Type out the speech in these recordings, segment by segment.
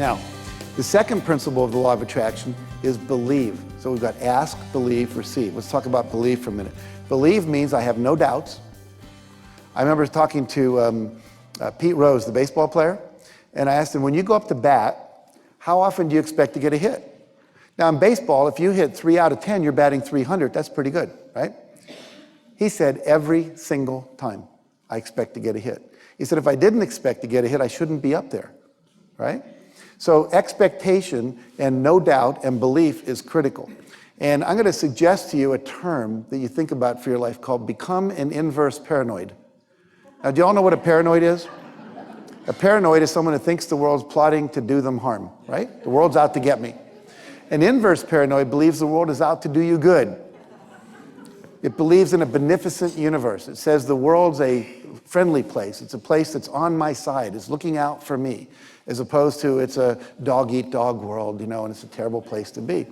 Now, the second principle of the law of attraction is believe. So we've got ask, believe, receive. Let's talk about believe for a minute. Believe means I have no doubts. I remember talking to Pete Rose, the baseball player, and I asked him, when you go up to bat, how often do you expect to get a hit? Now in baseball, if you hit 3 out of 10, you're batting 300. That's pretty good, right? He said, every single time I expect to get a hit. He said, if I didn't expect to get a hit, I shouldn't be up there, right? So expectation and no doubt and belief is critical. And I'm going to suggest to you a term that you think about for your life called become an inverse paranoid. Now, do you all know what a paranoid is? A paranoid is someone who thinks the world's plotting to do them harm, right? The world's out to get me. An inverse paranoid believes the world is out to do you good. It believes in a beneficent universe. It says the world's a friendly place. It's a place that's on my side. It's looking out for me, as opposed to it's a dog-eat-dog world, you know, and it's a terrible place to be.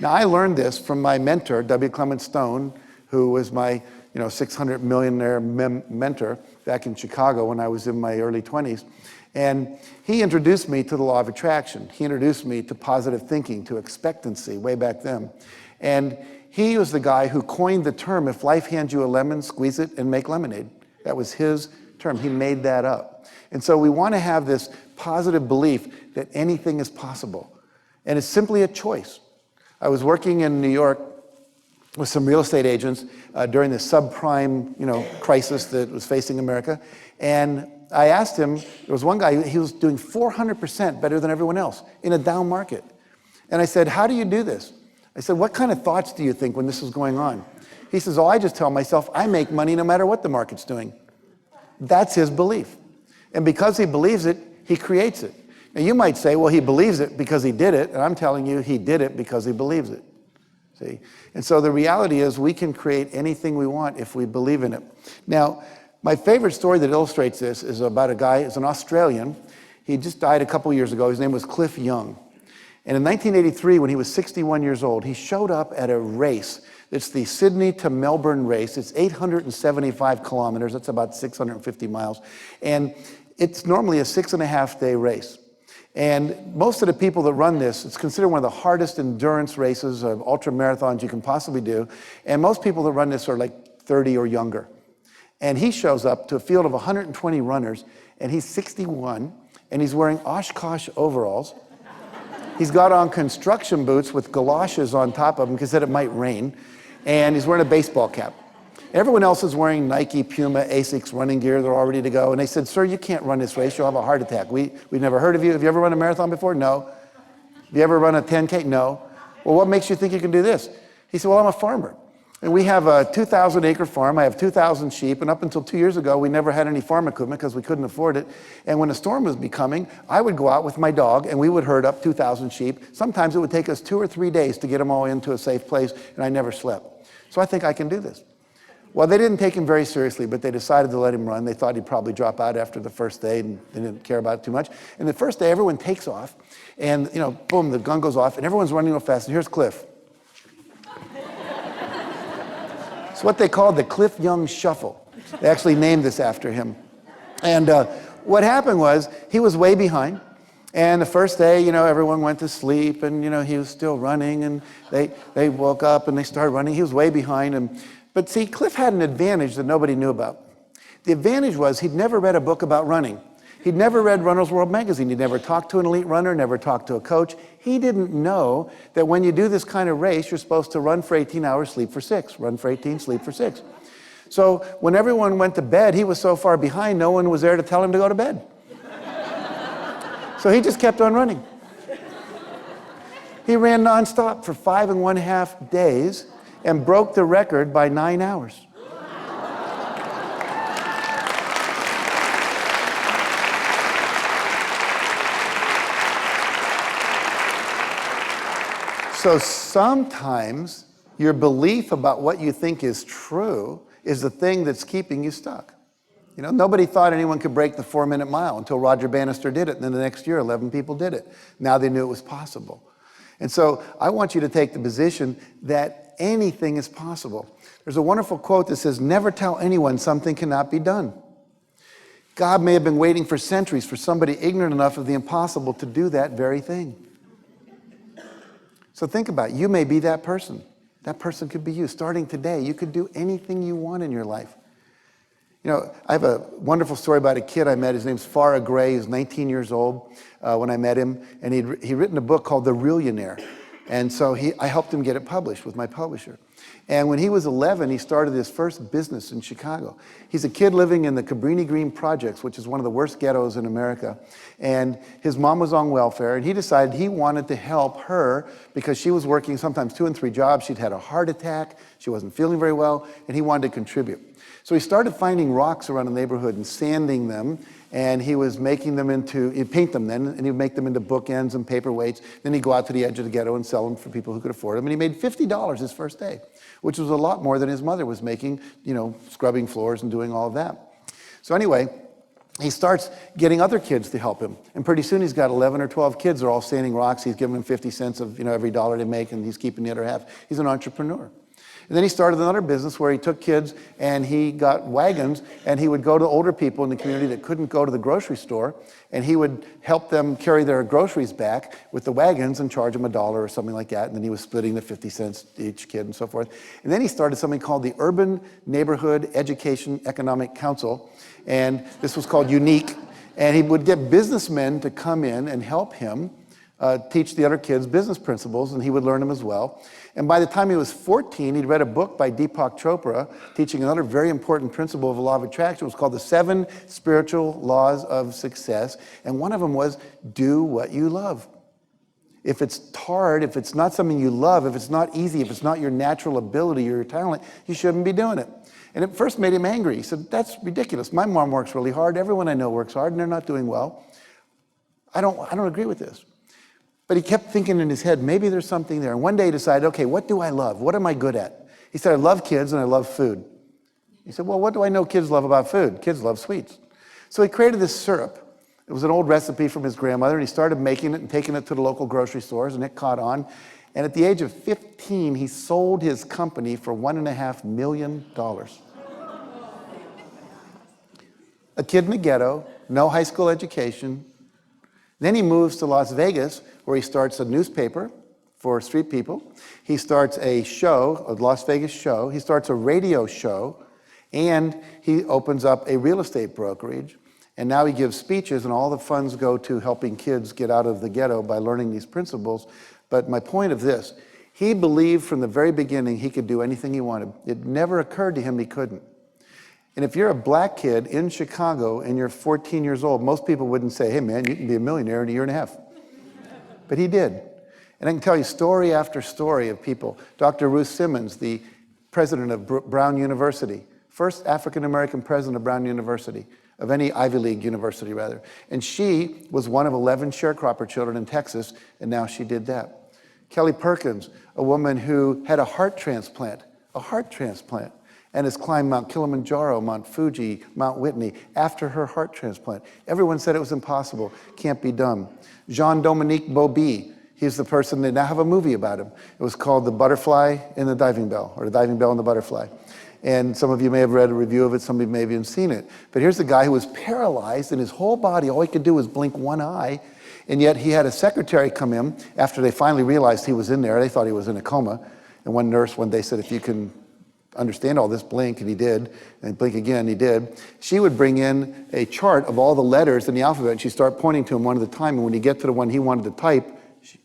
Now, I learned this from my mentor, W. Clement Stone, who was my 600 millionaire mentor back in Chicago when I was in my early 20s. And he introduced me to the law of attraction. He introduced me to positive thinking, to expectancy way back then. And he was the guy who coined the term, if life hands you a lemon, squeeze it and make lemonade. That was his term. He made that up. And so we want to have this positive belief that anything is possible. And it's simply a choice. I was working in New York with some real estate agents during the subprime crisis that was facing America. And I asked him, there was one guy, he was doing 400% better than everyone else in a down market. And I said, how do you do this? I said, what kind of thoughts do you think when this is going on? He says, oh, I just tell myself I make money no matter what the market's doing. That's his belief. And because he believes it, he creates it. Now you might say, well, he believes it because he did it. And I'm telling you, he did it because he believes it. See? And so the reality is we can create anything we want if we believe in it. Now, my favorite story that illustrates this is about a guy, he's an Australian. He just died a couple years ago. His name was Cliff Young. And in 1983, when he was 61 years old, he showed up at a race. It's the Sydney to Melbourne race. It's 875 kilometers. That's about 650 miles. And it's normally a 6.5-day race. And most of the people that run this, it's considered one of the hardest endurance races of ultra marathons you can possibly do. And most people that run this are like 30 or younger. And he shows up to a field of 120 runners, and he's 61, and he's wearing Oshkosh overalls. He's got on construction boots with galoshes on top of them because it might rain, and he's wearing a baseball cap. Everyone else is wearing Nike, Puma, Asics running gear. They're all ready to go. And they said, sir, you can't run this race. You'll have a heart attack. We've never heard of you. Have you ever run a marathon before? No. Have you ever run a 10K? No. Well, what makes you think you can do this? He said, well, I'm a farmer. And we have a 2,000-acre farm. I have 2,000 sheep. And up until 2 years ago, we never had any farm equipment because we couldn't afford it. And when a storm was becoming, I would go out with my dog, and we would herd up 2,000 sheep. Sometimes it would take us 2 or 3 days to get them all into a safe place, and I never slept. So I think I can do this. Well, they didn't take him very seriously, but they decided to let him run. They thought he'd probably drop out after the first day, and they didn't care about it too much. And the first day, everyone takes off, and boom, the gun goes off, and everyone's running real fast. And here's Cliff. It's what they call the Cliff Young Shuffle. They actually named this after him. And what happened was he was way behind. And the first day, everyone went to sleep, and he was still running, and they woke up and they started running. He was way behind. But see, Cliff had an advantage that nobody knew about. The advantage was he'd never read a book about running. He'd never read Runner's World magazine. He'd never talked to an elite runner, never talked to a coach. He didn't know that when you do this kind of race, you're supposed to run for 18 hours, sleep for 6. Run for 18, sleep for 6. So when everyone went to bed, he was so far behind, no one was there to tell him to go to bed. So he just kept on running. He ran nonstop for 5.5 days and broke the record by 9 hours. So sometimes your belief about what you think is true is the thing that's keeping you stuck. Nobody thought anyone could break the 4-minute mile until Roger Bannister did it. And then the next year, 11 people did it. Now they knew it was possible. And so I want you to take the position that anything is possible. There's a wonderful quote that says, never tell anyone something cannot be done. God may have been waiting for centuries for somebody ignorant enough of the impossible to do that very thing. So think about it. You may be that person. That person could be you. Starting today, you could do anything you want in your life. You know, I have a wonderful story about a kid I met. His name's Farrah Gray. He was 19 years old when I met him. And he'd written a book called The Realionaire. And so I helped him get it published with my publisher. And when he was 11, he started his first business in Chicago. He's a kid living in the Cabrini Green Projects, which is one of the worst ghettos in America. And his mom was on welfare, and he decided he wanted to help her because she was working sometimes 2 and 3 jobs. She'd had a heart attack. She wasn't feeling very well, and he wanted to contribute. So he started finding rocks around the neighborhood and sanding them, and he was making them he'd paint them then, and he'd make them into bookends and paperweights. Then he'd go out to the edge of the ghetto and sell them for people who could afford them. And he made $50 his first day, which was a lot more than his mother was making, you know, scrubbing floors and doing all of that. So anyway, he starts getting other kids to help him. And pretty soon he's got 11 or 12 kids. They're all sanding rocks. He's giving them 50 cents of, you know, every dollar they make, and he's keeping the other half. He's an entrepreneur. And then he started another business where he took kids and he got wagons, and he would go to older people in the community that couldn't go to the grocery store, and he would help them carry their groceries back with the wagons and charge them $1 or something like that. And then he was splitting the 50 cents to each kid and so forth. And then he started something called the Urban Neighborhood Education Economic Council, and this was called UNIQ. And he would get businessmen to come in and help him teach the other kids business principles, and he would learn them as well. And by the time he was 14, he'd read a book by Deepak Chopra teaching another very important principle of the law of attraction. It was called the 7 Spiritual Laws of Success. And one of them was, do what you love. If it's hard, if it's not something you love, if it's not easy, if it's not your natural ability or your talent, you shouldn't be doing it. And it first made him angry. He said, that's ridiculous. My mom works really hard. Everyone I know works hard, and they're not doing well. I don't agree with this. But he kept thinking in his head, maybe there's something there. And one day he decided, okay, what do I love? What am I good at? He said, I love kids and I love food. He said, well, what do I know kids love about food? Kids love sweets. So he created this syrup. It was an old recipe from his grandmother, and he started making it and taking it to the local grocery stores, and it caught on. And at the age of 15, he sold his company for $1.5 million. A kid in the ghetto, no high school education. Then he moves to Las Vegas, where he starts a newspaper for street people. He starts a show, a Las Vegas show. He starts a radio show, and he opens up a real estate brokerage. And now he gives speeches, and all the funds go to helping kids get out of the ghetto by learning these principles. But my point of this, he believed from the very beginning he could do anything he wanted. It never occurred to him he couldn't. And if you're a black kid in Chicago and you're 14 years old, most people wouldn't say, hey man, you can be a millionaire in a year and a half. But he did. And I can tell you story after story of people. Dr. Ruth Simmons, the president of Brown University, first African-American president of Brown University, of any Ivy League university rather. And she was one of 11 sharecropper children in Texas, and now she did that. Kelly Perkins, a woman who had a heart transplant, and has climbed Mount Kilimanjaro, Mount Fuji, Mount Whitney after her heart transplant. Everyone said it was impossible, can't be done. Jean-Dominique Bauby, he's the person, they now have a movie about him. It was called The Butterfly and the Diving Bell, or The Diving Bell and the Butterfly. And some of you may have read a review of it, some of you may have even seen it. But here's the guy who was paralyzed in his whole body, all he could do was blink one eye, and yet he had a secretary come in after they finally realized he was in there. They thought he was in a coma. And one nurse one day said, if you can understand all this, blink, and he did, and blink again, he did. She would bring in a chart of all the letters in the alphabet, and she'd start pointing to him one at a time, and when he'd get to the one he wanted to type,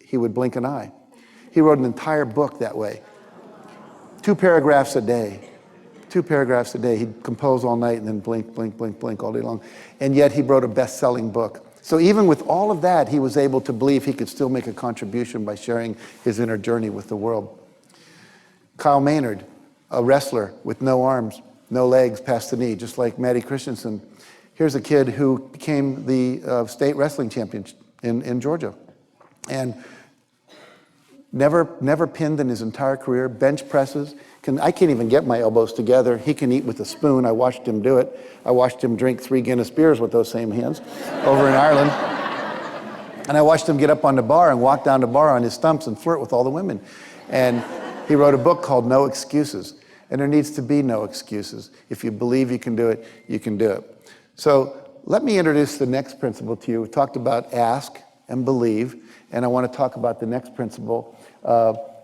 he would blink an eye. He wrote an entire book that way. 2 paragraphs a day. 2 paragraphs a day. He'd compose all night and then blink, blink, blink, blink all day long. And yet he wrote a best-selling book. So even with all of that, he was able to believe he could still make a contribution by sharing his inner journey with the world. Kyle Maynard, a wrestler with no arms, no legs past the knee, just like Maddie Christensen. Here's a kid who became the state wrestling champion in Georgia. And never pinned in his entire career, bench presses. I can't even get my elbows together. He can eat with a spoon. I watched him do it. I watched him drink 3 Guinness beers with those same hands over in Ireland. And I watched him get up on the bar and walk down the bar on his stumps and flirt with all the women. And he wrote a book called No Excuses. And there needs to be no excuses. If you believe you can do it, you can do it. So let me introduce the next principle to you. We talked about ask and believe, and I want to talk about the next principle.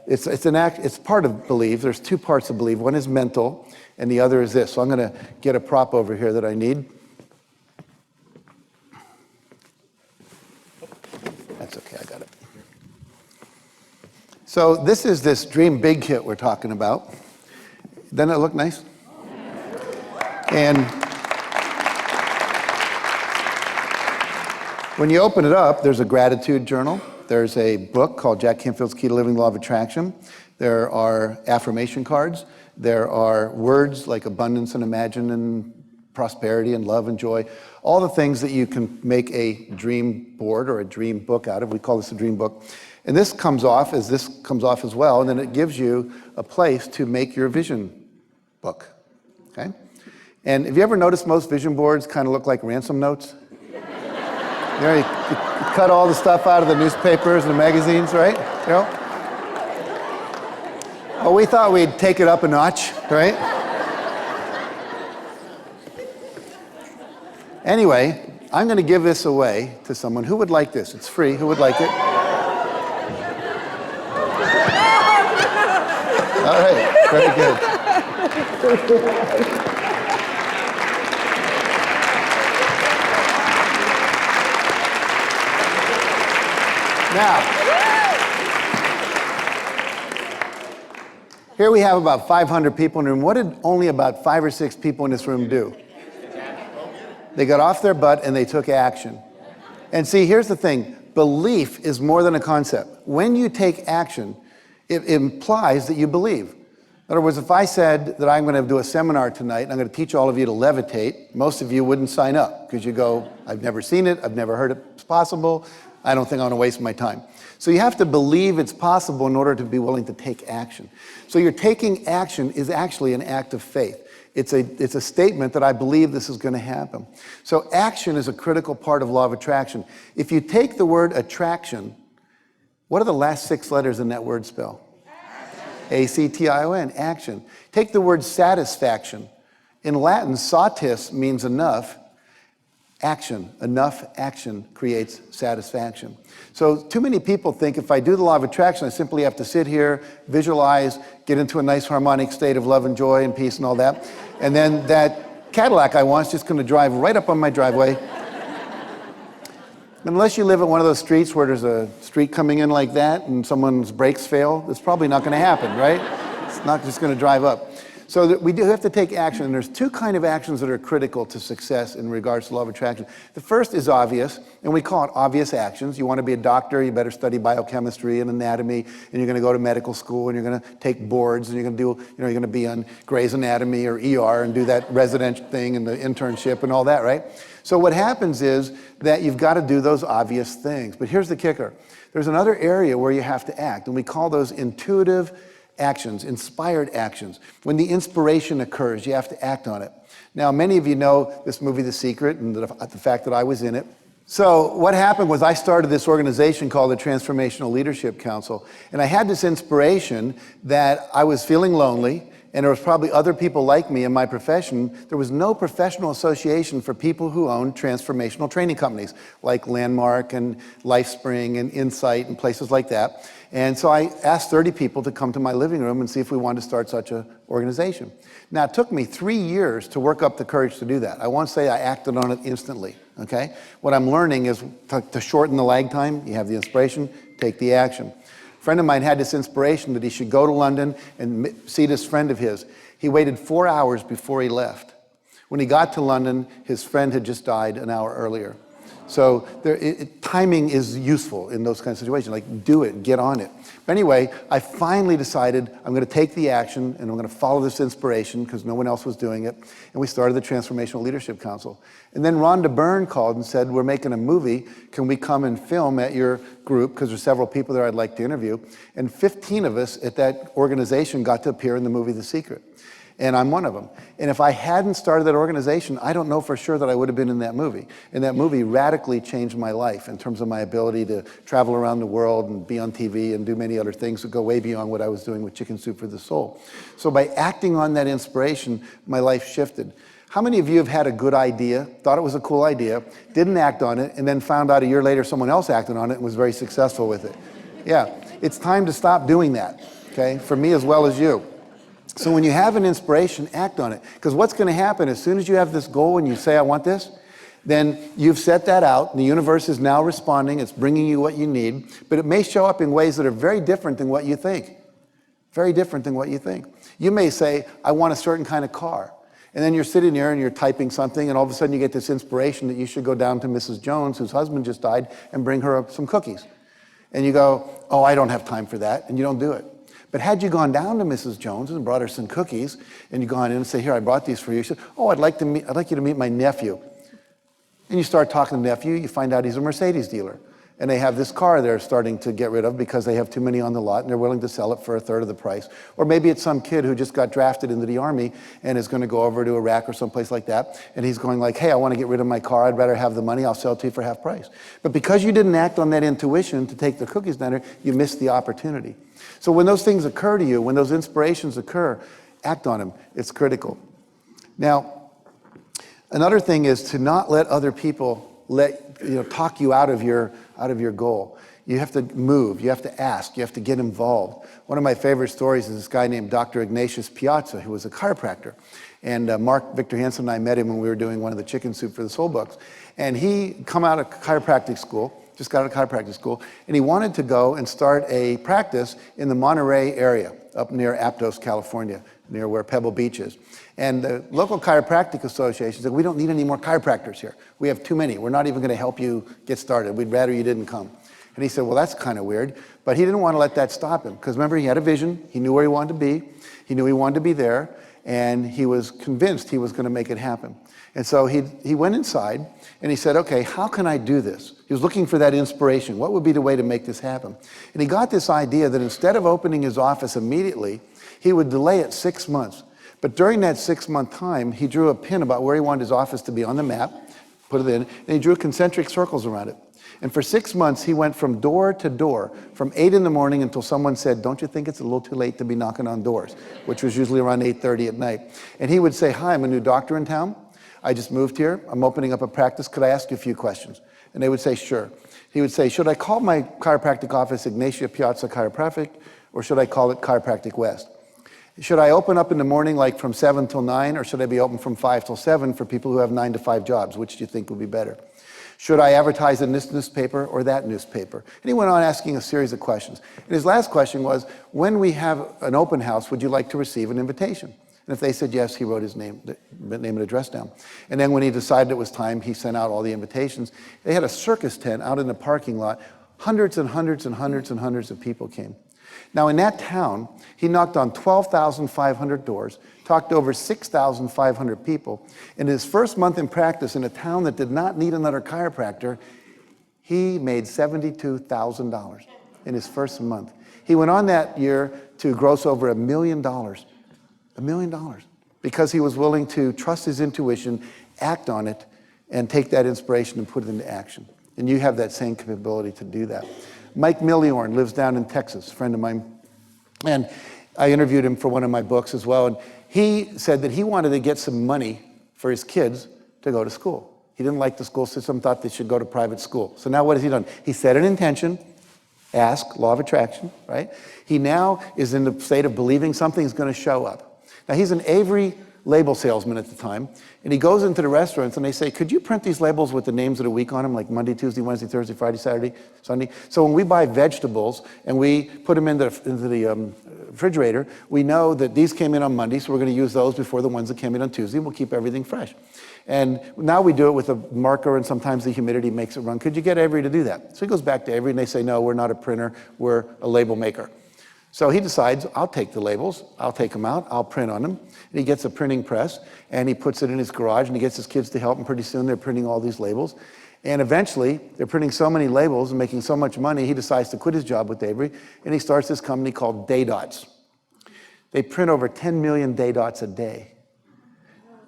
It's part of believe. There's two parts of believe. One is mental, and the other is this. So I'm going to get a prop over here that I need. That's okay, I got it. So this is this Dream Big kit we're talking about. Doesn't it look nice? And when you open it up, there's a gratitude journal. There's a book called Jack Canfield's Key to Living the Law of Attraction. There are affirmation cards. There are words like abundance and imagine and prosperity and love and joy. All the things that you can make a dream board or a dream book out of. We call this a dream book. And this comes off as well, and then it gives you a place to make your vision book, okay? And have you ever noticed most vision boards kind of look like ransom notes? You know, you cut all the stuff out of the newspapers and the magazines, right? You know? Well, we thought we'd take it up a notch, right? Anyway, I'm going to give this away to someone. Who would like this? It's free. Who would like it? All right, very good. Now, here we have about 500 people in the room. What did only about 5 or 6 people in this room do? They got off their butt and they took action. And see, here's the thing. Belief is more than a concept. When you take action, it implies that you believe. In other words, if I said that I'm going to do a seminar tonight and I'm going to teach all of you to levitate, most of you wouldn't sign up because you go, I've never seen it, I've never heard it's possible, I don't think I want to waste my time. So you have to believe it's possible in order to be willing to take action. So your taking action is actually an act of faith. It's a statement that I believe this is going to happen. So action is a critical part of law of attraction. If you take the word attraction, what do the last 6 letters in that word spell? A-C-T-I-O-N, action. Take the word satisfaction. In Latin, satis means enough. Action, enough action creates satisfaction. So too many people think if I do the law of attraction, I simply have to sit here, visualize, get into a nice harmonic state of love and joy and peace and all that. And then that Cadillac I want is just going to drive right up on my driveway. Unless you live at one of those streets where there's a street coming in like that and someone's brakes fail, it's probably not going to happen, right? It's not just going to drive up. So that we do have to take action, and there's 2 kinds of actions that are critical to success in regards to law of attraction. The first is obvious, and we call it obvious actions. You want to be a doctor, you better study biochemistry and anatomy, and you're going to go to medical school, and you're going to take boards, and you're going to do, you're going to be on Grey's Anatomy or ER and do that residential thing and the internship and all that, right? So what happens is that you've got to do those obvious things. But here's the kicker. There's another area where you have to act, and we call those intuitive actions, inspired actions. When the inspiration occurs, you have to act on it. Now, many of you know this movie, The Secret, and the fact that I was in it. So what happened was I started this organization called the Transformational Leadership Council, and I had this inspiration that I was feeling lonely, and there was probably other people like me in my profession. There was no professional association for people who own transformational training companies, like Landmark and LifeSpring and Insight and places like that. And so I asked 30 people to come to my living room and see if we wanted to start such an organization. Now, it took me 3 years to work up the courage to do that. I won't say I acted on it instantly, okay? What I'm learning is to shorten the lag time. You have the inspiration, take the action. A friend of mine had this inspiration that he should go to London and see this friend of his. He waited 4 hours before he left. When he got to London, his friend had just died an hour earlier. So timing is useful in those kinds of situations. Like, do it, get on it. But anyway, I finally decided I'm going to take the action and I'm going to follow this inspiration because no one else was doing it. And we started the Transformational Leadership Council. And then Rhonda Byrne called and said, we're making a movie. Can we come and film at your group? Because there's several people there I'd like to interview. And 15 of us at that organization got to appear in the movie The Secret. And I'm one of them. And if I hadn't started that organization, I don't know for sure that I would have been in that movie. And that movie radically changed my life in terms of my ability to travel around the world and be on TV and do many other things that go way beyond what I was doing with Chicken Soup for the Soul. So by acting on that inspiration, my life shifted. How many of you have had a good idea, thought it was a cool idea, didn't act on it, and then found out a year later someone else acted on it and was very successful with it? Yeah, it's time to stop doing that, okay, for me as well as you. So when you have an inspiration, act on it. Because what's going to happen as soon as you have this goal and you say, I want this, then you've set that out, and the universe is now responding, it's bringing you what you need, but it may show up in ways that are very different than what you think. Very different than what you think. You may say, I want a certain kind of car. And then you're sitting there and you're typing something, and all of a sudden you get this inspiration that you should go down to Mrs. Jones, whose husband just died, and bring her some cookies. And you go, oh, I don't have time for that, and you don't do it. But had you gone down to Mrs. Jones and brought her some cookies, and you gone in and say, here, I brought these for you. She said, oh, I'd like you to meet my nephew. And you start talking to the nephew, you find out he's a Mercedes dealer. And they have this car they're starting to get rid of because they have too many on the lot and they're willing to sell it for a third of the price. Or maybe it's some kid who just got drafted into the Army and is going to go over to Iraq or someplace like that. And he's going like, hey, I want to get rid of my car. I'd rather have the money. I'll sell it to you for half price. But because you didn't act on that intuition to take the cookies down there, you missed the opportunity. So when those things occur to you, when those inspirations occur, act on them. It's critical. Now, another thing is to not let other people talk you out of your goal. You have to move, you have to ask, you have to get involved. One of my favorite stories is this guy named Dr. Ignatius Piazza, who was a chiropractor. And Mark Victor Hansen and I met him when we were doing one of the Chicken Soup for the Soul books. And he come out of chiropractic school, just got out of chiropractic school, and he wanted to go and start a practice in the Monterey area, up near Aptos, California, near where Pebble Beach is. And the local chiropractic association said, we don't need any more chiropractors here. We have too many. We're not even going to help you get started. We'd rather you didn't come. And he said, well, that's kind of weird. But he didn't want to let that stop him. Because remember, he had a vision. He knew where he wanted to be. He knew he wanted to be there. And he was convinced he was going to make it happen. And so he went inside and he said, okay, how can I do this? He was looking for that inspiration. What would be the way to make this happen? And he got this idea that instead of opening his office immediately, he would delay it 6 months. But during that 6-month time, he drew a pin about where he wanted his office to be on the map, put it in, and he drew concentric circles around it. And for 6 months, he went from door to door, from 8 in the morning until someone said, don't you think it's a little too late to be knocking on doors, which was usually around 8:30 at night. And he would say, hi, I'm a new doctor in town. I just moved here. I'm opening up a practice. Could I ask you a few questions? And they would say, sure. He would say, should I call my chiropractic office Ignatia Piazza Chiropractic, or should I call it Chiropractic West? Should I open up in the morning like from 7 till 9, or should I be open from 5 till 7 for people who have 9 to 5 jobs? Which do you think would be better? Should I advertise in this newspaper or that newspaper? And he went on asking a series of questions. And his last question was, when we have an open house, would you like to receive an invitation? And if they said yes, he wrote his name and address down. And then when he decided it was time, he sent out all the invitations. They had a circus tent out in the parking lot. Hundreds and hundreds and hundreds and hundreds of people came. Now, in that town, he knocked on 12,500 doors, talked to over 6,500 people. In his first month in practice in a town that did not need another chiropractor, he made $72,000 in his first month. He went on that year to gross over $1 million. $1 million. Because he was willing to trust his intuition, act on it, and take that inspiration and put it into action. And you have that same capability to do that. Mike Milliorn lives down in Texas, a friend of mine. And I interviewed him for one of my books as well. And he said that he wanted to get some money for his kids to go to school. He didn't like the school system, thought they should go to private school. So now what has he done? He set an intention, ask, law of attraction, right? He now is in the state of believing something is going to show up. Now he's an Avery label salesman at the time, and he goes into the restaurants and they say, could you print these labels with the names of the week on them, like Monday, Tuesday, Wednesday, Thursday, Friday, Saturday, Sunday? So when we buy vegetables and we put them into the refrigerator, we know that these came in on Monday, so we're going to use those before the ones that came in on Tuesday. We'll keep everything fresh. And now we do it with a marker, and sometimes the humidity makes it run. Could you get Avery to do that? So he goes back to Avery and they say, no, we're not a printer, we're a label maker. So he decides, I'll take the labels, I'll take them out, I'll print on them. And he gets a printing press, and he puts it in his garage, and he gets his kids to help, and pretty soon they're printing all these labels. And eventually, they're printing so many labels and making so much money, he decides to quit his job with Avery, and he starts this company called Day Dots. They print over 10 million Day Dots a day.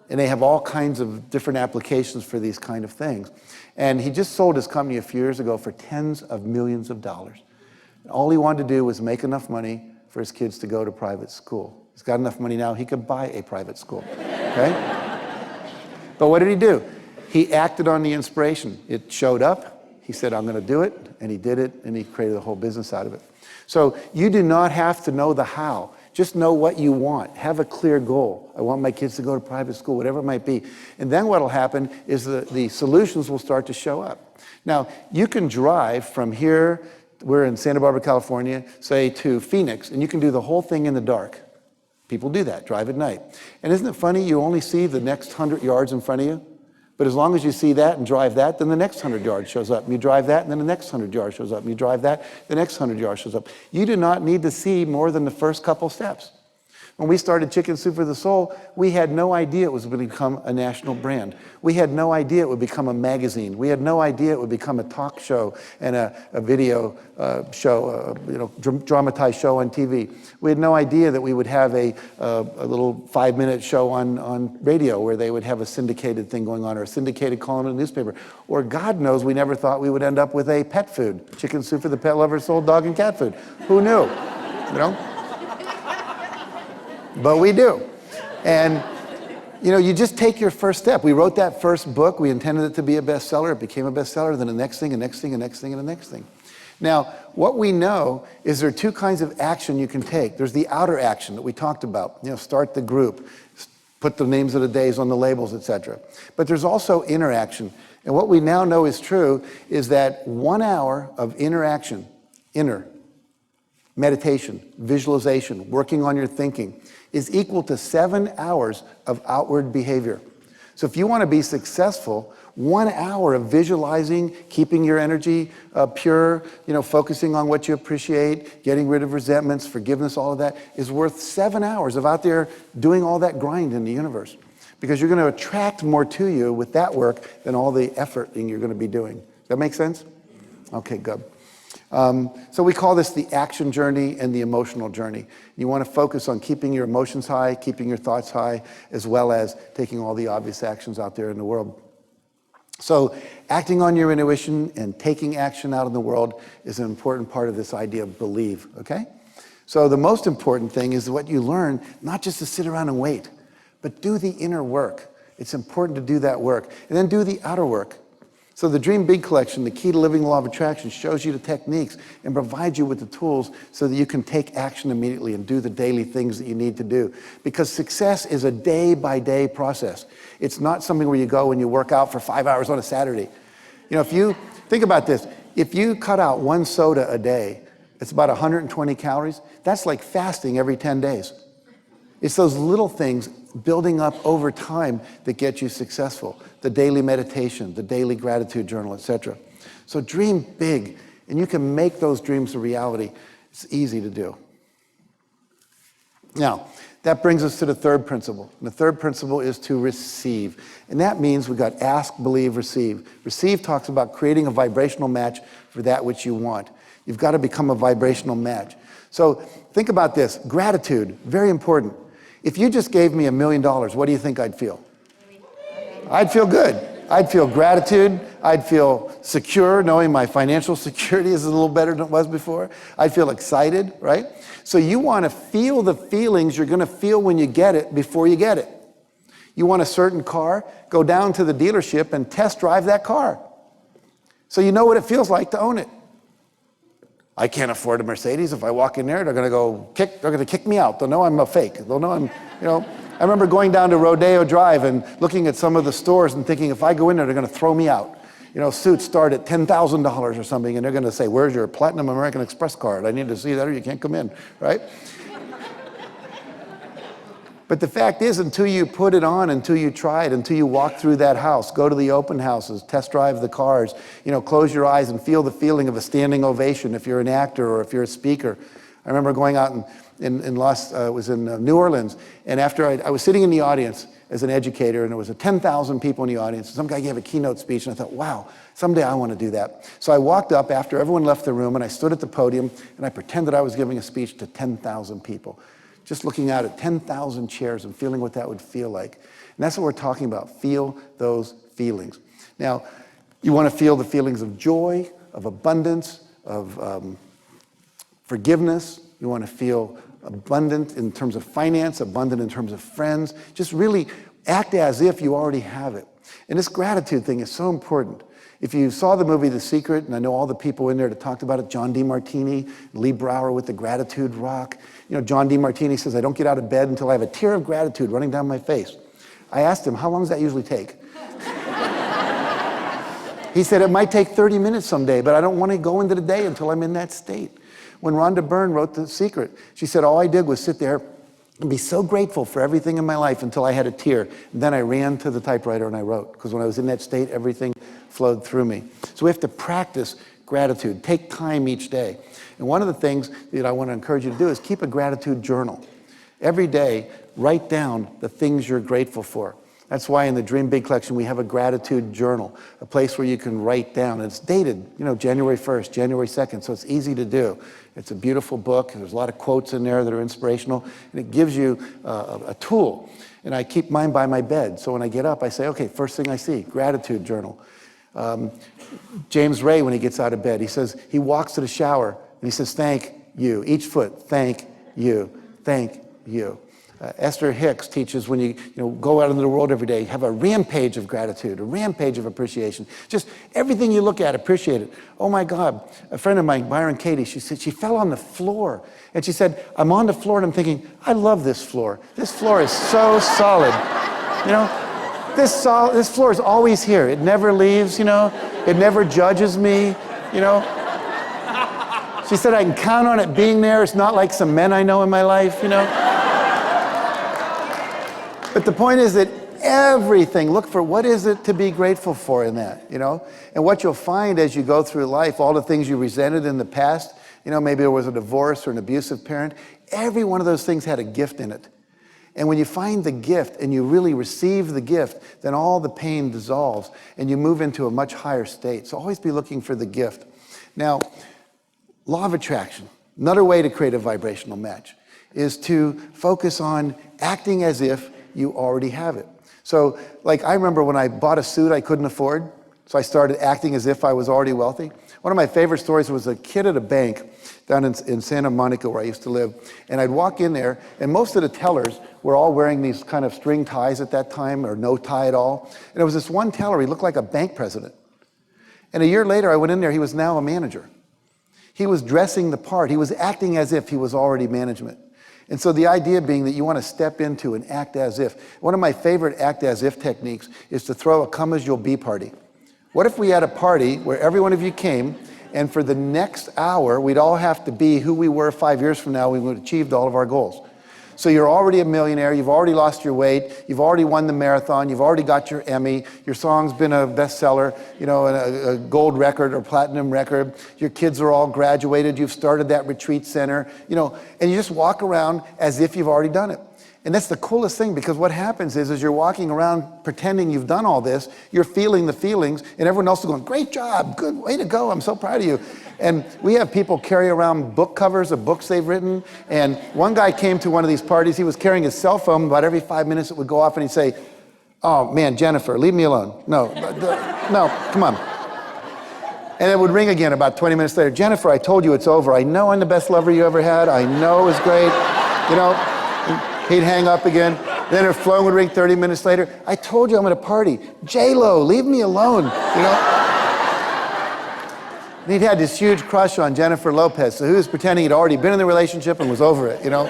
And they have all kinds of different applications for these kind of things. And he just sold his company a few years ago for tens of millions of dollars. All he wanted to do was make enough money for his kids to go to private school. He's got enough money now, he could buy a private school, okay? But what did he do? He acted on the inspiration. It showed up. He said, I'm going to do it. And he did it. And he created a whole business out of it. So you do not have to know the how. Just know what you want. Have a clear goal. I want my kids to go to private school, whatever it might be. And then what will happen is the solutions will start to show up. Now, you can drive from here, we're in Santa Barbara, California, say to Phoenix, and you can do the whole thing in the dark. People do that, drive at night. And isn't it funny, you only see the next 100 yards in front of you? But as long as you see that and drive that, then the next 100 yards shows up. And you drive that, and then the next 100 yards shows up. And you drive that, the next 100 yards shows up. You do not need to see more than the first couple steps. When we started Chicken Soup for the Soul, we had no idea it was going to become a national brand. We had no idea it would become a magazine. We had no idea it would become a talk show and a video show, dramatized show on TV. We had no idea that we would have a little 5-minute show on radio where they would have a syndicated thing going on, or a syndicated column in a newspaper. Or God knows, we never thought we would end up with a pet food, Chicken Soup for the Pet Lover, Soul, dog and cat food. Who knew? You know? But we do. And, you just take your first step. We wrote that first book. We intended it to be a bestseller. It became a bestseller. Then the next thing, and next thing, and next thing, and the next thing. Now, what we know is there are two kinds of action you can take. There's the outer action that we talked about. Start the group, put the names of the days on the labels, etc. But there's also inner action. And what we now know is true is that 1 hour of interaction, inner, meditation, visualization, working on your thinking, is equal to 7 hours of outward behavior. So if you want to be successful, 1 hour of visualizing, keeping your energy pure, focusing on what you appreciate, getting rid of resentments, forgiveness, all of that, is worth 7 hours of out there doing all that grind in the universe. Because you're going to attract more to you with that work than all the effort you're going to be doing. Does that make sense? Okay, good. So we call this the action journey and the emotional journey. You want to focus on keeping your emotions high, keeping your thoughts high, as well as taking all the obvious actions out there in the world. So acting on your intuition and taking action out in the world is an important part of this idea of believe, okay? So the most important thing is what you learn, not just to sit around and wait, but do the inner work. It's important to do that work. And then do the outer work. So the Dream Big Collection, the Key to Living the Law of Attraction, shows you the techniques and provides you with the tools so that you can take action immediately and do the daily things that you need to do. Because success is a day-by-day process. It's not something where you go and you work out for 5 hours on a Saturday. If you think about this, if you cut out 1 soda a day, it's about 120 calories. That's like fasting every 10 days. It's those little things building up over time that get you successful. The daily meditation, the daily gratitude journal, etc. So dream big, and you can make those dreams a reality. It's easy to do. Now, that brings us to the third principle. And the third principle is to receive. And that means we've got ask, believe, receive. Receive talks about creating a vibrational match for that which you want. You've got to become a vibrational match. So think about this. Gratitude, very important. If you just gave me $1 million, what do you think I'd feel? I'd feel good. I'd feel gratitude. I'd feel secure, knowing my financial security is a little better than it was before. I'd feel excited, right? So you want to feel the feelings you're going to feel when you get it before you get it. You want a certain car? Go down to the dealership and test drive that car. So you know what it feels like to own it. I can't afford a Mercedes. If I walk in there, they're going to kick me out. They'll know I'm a fake. They'll know I'm, I remember going down to Rodeo Drive and looking at some of the stores and thinking, if I go in there, they're going to throw me out. Suits start at $10,000 or something, and they're going to say, where's your Platinum American Express card? I need to see that or you can't come in, right? But the fact is, until you put it on, until you try it, until you walk through that house, go to the open houses, test drive the cars, close your eyes and feel the feeling of a standing ovation if you're an actor or if you're a speaker. I remember going out was in New Orleans, and after I was sitting in the audience as an educator, and there was 10,000 people in the audience. Some guy gave a keynote speech, and I thought, wow, someday I want to do that. So I walked up after everyone left the room, and I stood at the podium, and I pretended I was giving a speech to 10,000 people. Just looking out at 10,000 chairs and feeling what that would feel like. And that's what we're talking about, feel those feelings. Now, you want to feel the feelings of joy, of abundance, of forgiveness. You want to feel abundant in terms of finance, abundant in terms of friends. Just really Act as if you already have it. And this gratitude thing is so important. If you saw the movie The Secret, and I know all the people in there that talked about it, John DeMartini, Lee Brower with the Gratitude Rock. You know, John DeMartini says, I don't get out of bed until I have a tear of gratitude running down my face. I asked him, how long does that usually take? He said, it might take 30 minutes someday, but I don't want to go into the day until I'm in that state. When Rhonda Byrne wrote The Secret, she said, all I did was sit there and be so grateful for everything in my life until I had a tear. And then I ran to the typewriter and I wrote, because when I was in that state, everything flowed through me. So we have to practice gratitude. Take time each day. And one of the things that I want to encourage you to do is keep a gratitude journal. Every day, write down the things you're grateful for. That's why in the Dream Big collection, we have a gratitude journal, a place where you can write down. And it's dated, you know, January 1st, January 2nd, so it's easy to do. It's a beautiful book. There's a lot of quotes in there that are inspirational, and it gives you a tool. And I keep mine by my bed. So when I get up, I say, okay, first thing I see, gratitude journal. James Ray, when he gets out of bed, he says, he walks to the shower, and he says, thank you. Each foot, thank you, thank you. Esther Hicks teaches when you go out into the world every day, have a rampage of gratitude, a rampage of appreciation. Just everything you look at, appreciate it. Oh my God, a friend of mine, Byron Katie, she said she fell on the floor. And she said, I'm on the floor and I'm thinking, I love this floor. This floor is so solid. You know, this floor is always here. It never leaves, you know. It never judges me, you know. She said, I can count on it being there. It's not like some men I know in my life, you know. But the point is that everything, look for what is it to be grateful for in that, you know? And what you'll find as you go through life, all the things you resented in the past, you know, maybe there was a divorce or an abusive parent, every one of those things had a gift in it. And when you find the gift and you really receive the gift, then all the pain dissolves and you move into a much higher state. So always be looking for the gift. Now, law of attraction, another way to create a vibrational match is to focus on acting as if you already have it. So, like, I remember when I bought a suit I couldn't afford, so I started acting as if I was already wealthy. One of my favorite stories was a kid at a bank down in Santa Monica where I used to live, and I'd walk in there, and most of the tellers were all wearing these kind of string ties at that time, or no tie at all. And there was this one teller, he looked like a bank president. And a year later, I went in there, he was now a manager. He was dressing the part. He was acting as if he was already management. And so the idea being that you want to step into and act as if. One of my favorite act as if techniques is to throw a come as you'll be party. What if we had a party where every one of you came, and for the next hour, we'd all have to be who we were 5 years from now, we would have achieved all of our goals. So you're already a millionaire, you've already lost your weight, you've already won the marathon, you've already got your Emmy, your song's been a bestseller, you know, a gold record or platinum record, your kids are all graduated, you've started that retreat center, you know, and you just walk around as if you've already done it. And that's the coolest thing, because what happens is you're walking around pretending you've done all this, you're feeling the feelings, and everyone else is going, great job, good, way to go, I'm so proud of you. And we have people carry around book covers of books they've written, and one guy came to one of these parties, he was carrying his cell phone, about every 5 minutes it would go off, and he'd say, oh man, Jennifer, leave me alone. No, come on. And it would ring again about 20 minutes later, Jennifer, I told you it's over. I know I'm the best lover you ever had. I know it was great. You know, he'd hang up again. Then her phone would ring 30 minutes later. I told you I'm at a party. J-Lo, leave me alone, you know? And he'd had this huge crush on Jennifer Lopez, so he was pretending he'd already been in the relationship and was over it, you know?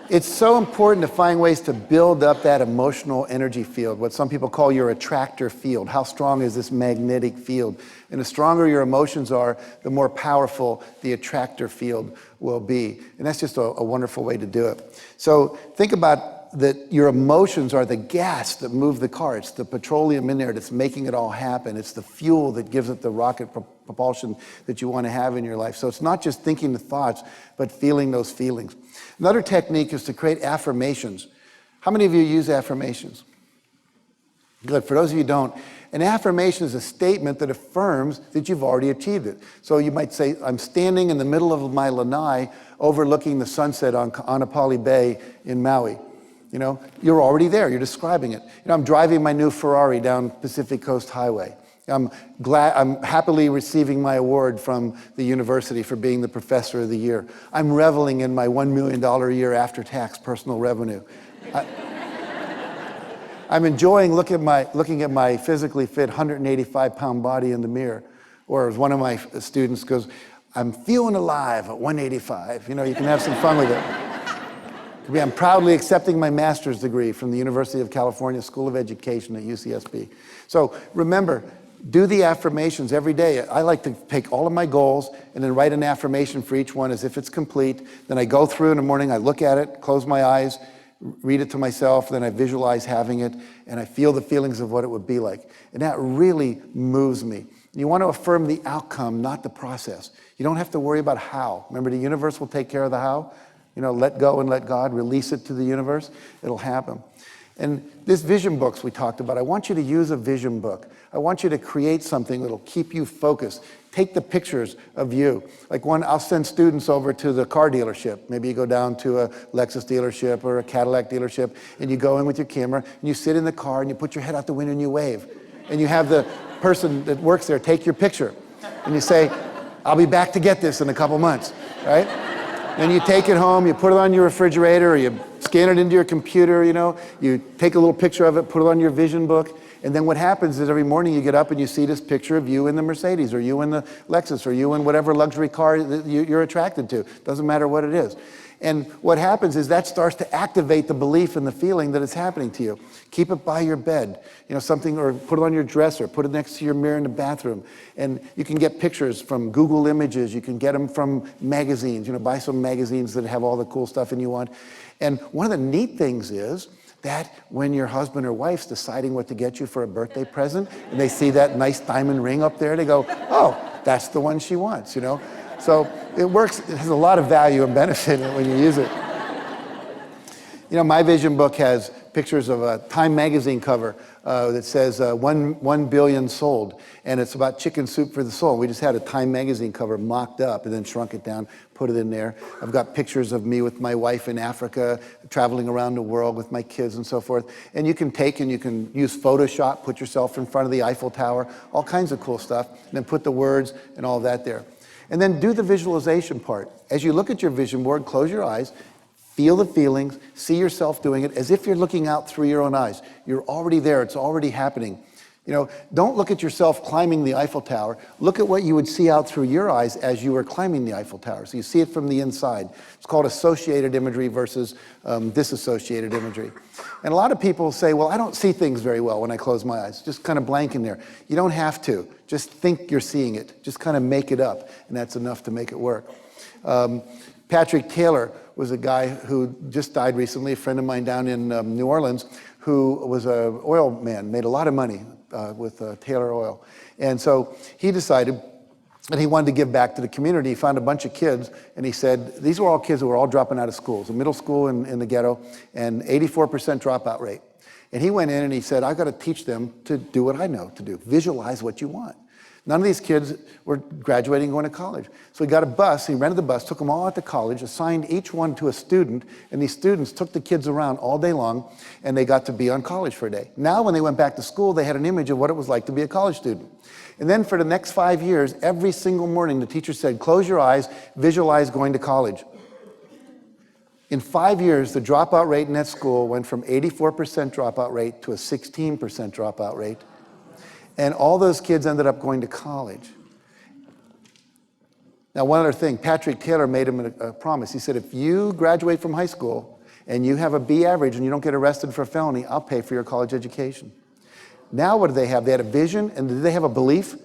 It's so important to find ways to build up that emotional energy field, what some people call your attractor field. How strong is this magnetic field? And the stronger your emotions are, the more powerful the attractor field will be. And that's just a wonderful way to do it. So think about that your emotions are the gas that move the car. It's the petroleum in there that's making it all happen. It's the fuel that gives it the rocket propulsion that you want to have in your life. So it's not just thinking the thoughts, but feeling those feelings. Another technique is to create affirmations. How many of you use affirmations? Good. For those of you who don't, an affirmation is a statement that affirms that you've already achieved it. So you might say, I'm standing in the middle of my lanai overlooking the sunset on Kaanapali Bay in Maui. You know, you're already there. You're describing it. You know, I'm driving my new Ferrari down Pacific Coast Highway. I'm happily receiving my award from the university for being the professor of the year. I'm reveling in my $1 million a year after-tax personal revenue. I'm enjoying looking at my physically fit 185-pound body in the mirror. Or as one of my students goes, I'm feeling alive at 185. You know, you can have some fun with it. I'm proudly accepting my master's degree from the University of California School of Education at UCSB. So remember, do the affirmations every day. I like to take all of my goals and then write an affirmation for each one as if it's complete. Then I go through in the morning, I look at it, close my eyes, read it to myself, then I visualize having it, and I feel the feelings of what it would be like. And that really moves me. You want to affirm the outcome, not the process. You don't have to worry about how. Remember, the universe will take care of the how. You know, let go and let God, release it to the universe. It'll happen. And this vision books we talked about, I want you to use a vision book. I want you to create something that'll keep you focused. Take the pictures of you. Like I'll send students over to the car dealership. Maybe you go down to a Lexus dealership or a Cadillac dealership, and you go in with your camera, and you sit in the car, and you put your head out the window, and you wave. And you have the person that works there take your picture. And you say, I'll be back to get this in a couple months, right? Then you take it home, you put it on your refrigerator, or you scan it into your computer, you know, you take a little picture of it, put it on your vision book, and then what happens is every morning you get up and you see this picture of you in the Mercedes, or you in the Lexus, or you in whatever luxury car that you're attracted to. Doesn't matter what it is. And what happens is that starts to activate the belief and the feeling that it's happening to you. Keep it by your bed, you know, something, or put it on your dresser, put it next to your mirror in the bathroom. And you can get pictures from Google Images, you can get them from magazines, you know, buy some magazines that have all the cool stuff in you want. And one of the neat things is that when your husband or wife's deciding what to get you for a birthday present, and they see that nice diamond ring up there, they go, oh, that's the one she wants, you know? So it works, it has a lot of value and benefit when you use it. You know, my vision book has pictures of a Time magazine cover that says 1 billion sold, and it's about chicken soup for the soul. We just had a Time magazine cover mocked up and then shrunk it down, put it in there. I've got pictures of me with my wife in Africa, traveling around the world with my kids and so forth. And you can take and you can use Photoshop, put yourself in front of the Eiffel Tower, all kinds of cool stuff, and then put the words and all that there. And then do the visualization part. As you look at your vision board, close your eyes, feel the feelings, see yourself doing it as if you're looking out through your own eyes. You're already there, it's already happening. You know, don't look at yourself climbing the Eiffel Tower. Look at what you would see out through your eyes as you were climbing the Eiffel Tower. So you see it from the inside. It's called associated imagery versus disassociated imagery. And a lot of people say, well, I don't see things very well when I close my eyes. Just kind of blank in there. You don't have to. Just think you're seeing it. Just kind of make it up, and that's enough to make it work. Patrick Taylor was a guy who just died recently, a friend of mine down in New Orleans, who was an oil man, made a lot of money with Taylor Oil. And so he decided that he wanted to give back to the community. He found a bunch of kids, and he said, these were all kids who were all dropping out of schools, a middle school in the ghetto, and 84% dropout rate. And he went in and he said, I've got to teach them to do what I know to do, visualize what you want. None of these kids were graduating and going to college. So he got a bus, he rented the bus, took them all out to college, assigned each one to a student, and these students took the kids around all day long, and they got to be on college for a day. Now when they went back to school, they had an image of what it was like to be a college student. And then for the next 5 years, every single morning, the teacher said, close your eyes, visualize going to college. In 5 years, the dropout rate in that school went from 84% dropout rate to a 16% dropout rate. And all those kids ended up going to college. Now, one other thing, Patrick Taylor made him a promise. He said, if you graduate from high school and you have a B average and you don't get arrested for a felony, I'll pay for your college education. Now what do they have? They had a vision, and did they have a belief?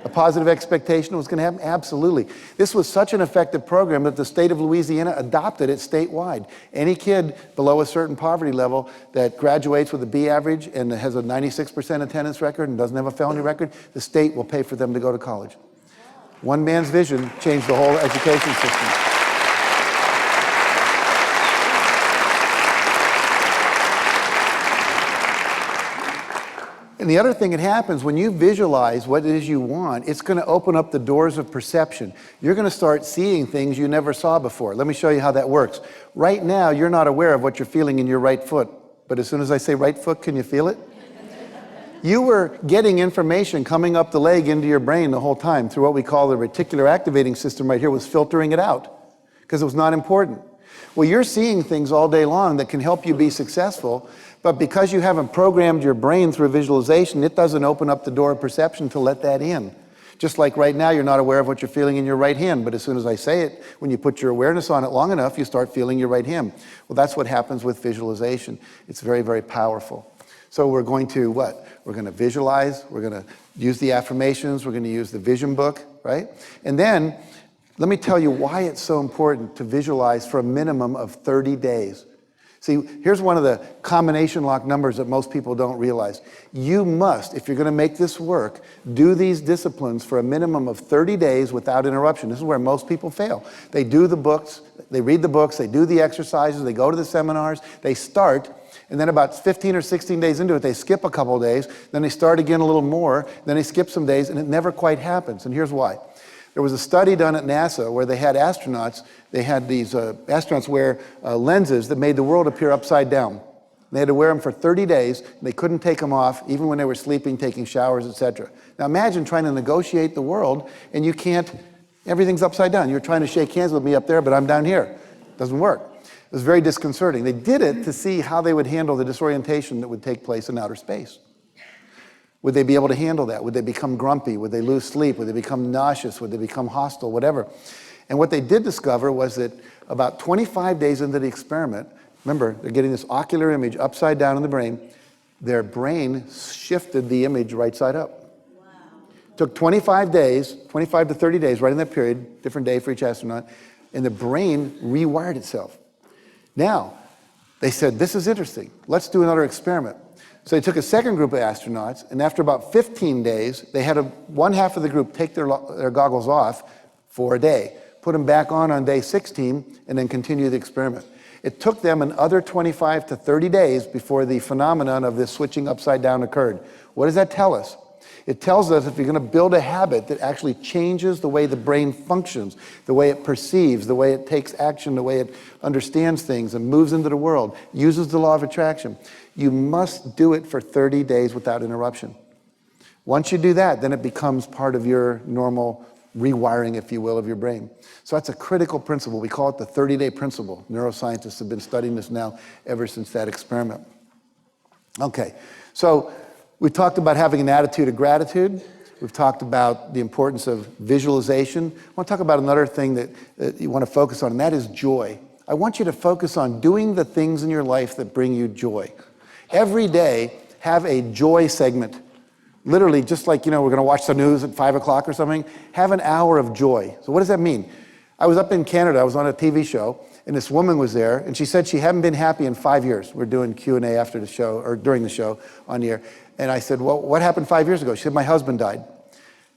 A positive expectation it was going to happen? Absolutely. This was such an effective program that the state of Louisiana adopted it statewide. Any kid below a certain poverty level that graduates with a B average and has a 96% attendance record and doesn't have a felony record, the state will pay for them to go to college. One man's vision changed the whole education system. And the other thing that happens when you visualize what it is you want, it's going to open up the doors of perception. You're going to start seeing things you never saw before. Let me show you how that works. Right now, you're not aware of what you're feeling in your right foot. But as soon as I say right foot, can you feel it? You were getting information coming up the leg into your brain the whole time through what we call the reticular activating system right here was filtering it out because it was not important. Well, you're seeing things all day long that can help you be successful, but because you haven't programmed your brain through visualization, it doesn't open up the door of perception to let that in. Just like right now, you're not aware of what you're feeling in your right hand, but as soon as I say it, when you put your awareness on it long enough, you start feeling your right hand. Well, that's what happens with visualization. It's very, very powerful. So we're going to what? We're going to visualize, we're going to use the affirmations, we're going to use the vision book, right? And then, let me tell you why it's so important to visualize for a minimum of 30 days. See, here's one of the combination lock numbers that most people don't realize. You must, if you're going to make this work, do these disciplines for a minimum of 30 days without interruption. This is where most people fail. They do the books, they read the books, they do the exercises, they go to the seminars, they start, and then about 15 or 16 days into it, they skip a couple of days, then they start again a little more, then they skip some days, and it never quite happens. And here's why. There was a study done at NASA where they had astronauts, astronauts wear lenses that made the world appear upside down. They had to wear them for 30 days, and they couldn't take them off, even when they were sleeping, taking showers, etc. Now imagine trying to negotiate the world, and you can't, everything's upside down. You're trying to shake hands with me up there, but I'm down here. It doesn't work. It was very disconcerting. They did it to see how they would handle the disorientation that would take place in outer space. Would they be able to handle that? Would they become grumpy? Would they lose sleep? Would they become nauseous? Would they become hostile? Whatever. And what they did discover was that about 25 days into the experiment, remember, they're getting this ocular image upside down in the brain, their brain shifted the image right side up. Wow. Took 25 days, 25 to 30 days, right in that period, different day for each astronaut, and the brain rewired itself. Now, they said, this is interesting. Let's do another experiment. So they took a second group of astronauts, and after about 15 days, they had one half of the group take their goggles off for a day, put them back on day 16, and then continue the experiment. It took them another 25 to 30 days before the phenomenon of this switching upside down occurred. What does that tell us? It tells us if you're going to build a habit that actually changes the way the brain functions, the way it perceives, the way it takes action, the way it understands things and moves into the world, uses the law of attraction, you must do it for 30 days without interruption. Once you do that, then it becomes part of your normal rewiring, if you will, of your brain. So that's a critical principle. We call it the 30-day principle. Neuroscientists have been studying this now ever since that experiment. Okay, so we talked about having an attitude of gratitude. We've talked about the importance of visualization. I want to talk about another thing that you want to focus on, and that is joy. I want you to focus on doing the things in your life that bring you joy. Every day, have a joy segment. Literally, just like, we're going to watch the news at 5 o'clock or something, have an hour of joy. So what does that mean? I was up in Canada, I was on a TV show, and this woman was there, and she said she hadn't been happy in 5 years. We're doing Q&A after the show, or during the show on the air. And I said, well, what happened 5 years ago? She said, my husband died.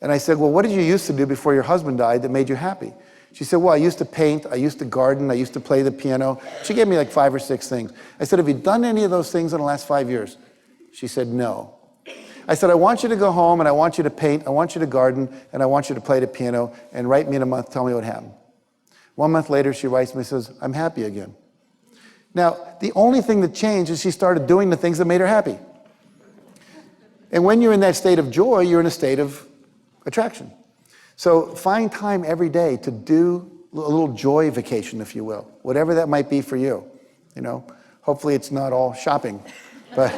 And I said, well, what did you used to do before your husband died that made you happy? She said, well, I used to paint, I used to garden, I used to play the piano. She gave me like 5 or 6 things. I said, have you done any of those things in the last 5 years? She said, no. I said, I want you to go home and I want you to paint, I want you to garden, and I want you to play the piano, and write me in a month, tell me what happened. 1 month later, she writes me and says, I'm happy again. Now, the only thing that changed is she started doing the things that made her happy. And when you're in that state of joy, you're in a state of attraction. So find time every day to do a little joy vacation, if you will, whatever that might be for you. Hopefully it's not all shopping, but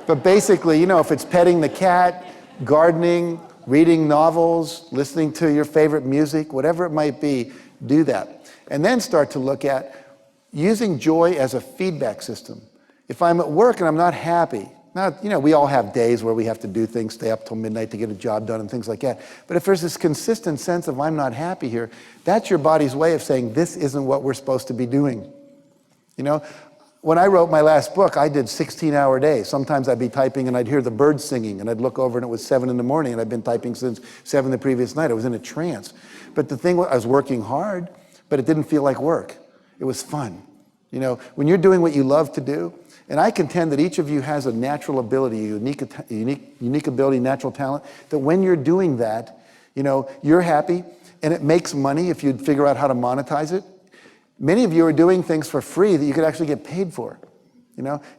But basically, if it's petting the cat, gardening, reading novels, listening to your favorite music, whatever it might be, do that. And then start to look at using joy as a feedback system. If I'm at work and I'm not happy, we all have days where we have to do things, stay up till midnight to get a job done and things like that. But if there's this consistent sense of I'm not happy here, that's your body's way of saying this isn't what we're supposed to be doing. When I wrote my last book, I did 16-hour days. Sometimes I'd be typing and I'd hear the birds singing, and I'd look over and it was 7 in the morning, and I'd been typing since 7 the previous night. I was in a trance. But the thing was, I was working hard, but it didn't feel like work. It was fun. When you're doing what you love to do, and I contend that each of you has a natural ability, a unique ability, natural talent, that when you're doing that, you're happy, and it makes money if you'd figure out how to monetize it. Many of you are doing things for free that you could actually get paid for.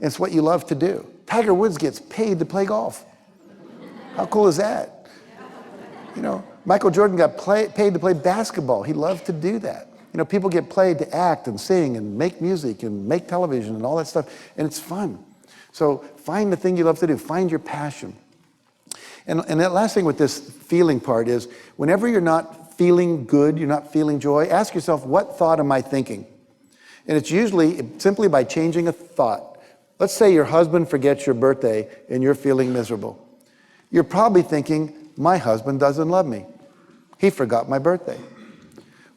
It's what you love to do. Tiger Woods gets paid to play golf. How cool is that? Michael Jordan got paid to play basketball. He loved to do that. People get paid to act and sing and make music and make television and all that stuff, and it's fun. So find the thing you love to do. Find your passion. And that last thing with this feeling part is, whenever you're not feeling good, you're not feeling joy, ask yourself, what thought am I thinking? And it's usually simply by changing a thought. Let's say your husband forgets your birthday and you're feeling miserable. You're probably thinking, my husband doesn't love me. He forgot my birthday.